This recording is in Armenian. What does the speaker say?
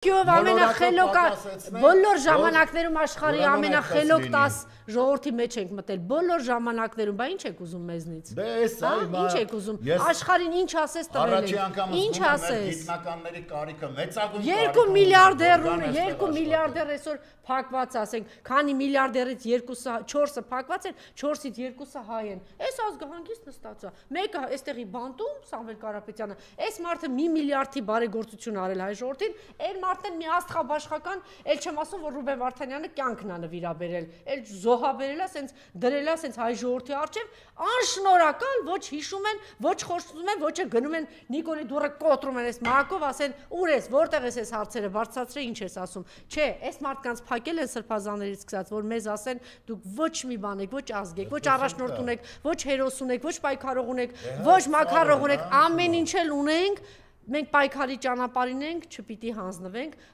Քյով ամենախելոք բոլոր ժամանակներում աշխարհի ամենախելոք 10 ժողովրդի մեջ ենք մտել բոլոր ժամանակներում, բա ինչ եք ուզում մեզնից։ Դե էսա հիմա ինչ եք ուզում։ Աշխարհին ինչ ասես տվել եք։ Ինչ ասես։ Գիտնականների կարիքը մեծագույն 2 միլիարդեր ունի, 2 միլիարդեր այսօր փակված ասենք, քանի միլիարդերից 4-ը փակված են, 4-ից 2-ը հայ են։ Այս ազգը հանգիստ նստած է։ Մեկը այստեղի բանտում Սամվել Կարապետյանը, այս մարդը 1 միլիարդի բարեգործություն արել հայ ժողովրդին, այն մարդն մի աստղաբաշխական, ել չեմ ասում, որ Ռուբեն Վարդանյանը կյանքն է նվիրաբերել, ել զոհաբերել է, սենց դրել է, սենց հայ ժողովրդի առջև, անշնորհակալ, ոչ հիշում են, ոչ խոսում են, ոչ գնում են Նիկոլի դուռը կոտրում են այս մակով, ասեն, ուր ես, որտեղ ես այս հարցերը բարձրացրե, ինչ ես ասում։ Չէ, այս մարդկանց փակել են սրբազաններից սկսած, որ մեզ ասեն, դուք ոչ մի բան եք, ոչ ազգ եք, ոչ առաջնորդ ունեք, ոչ հերոս ունեք, ոչ պայքարող ունեք, ոչ մաքարող ունեք, ամեն ինչ էլ ունենք, մենք պայքարի ճանապարհին ենք, չպիտի հանձնվենք։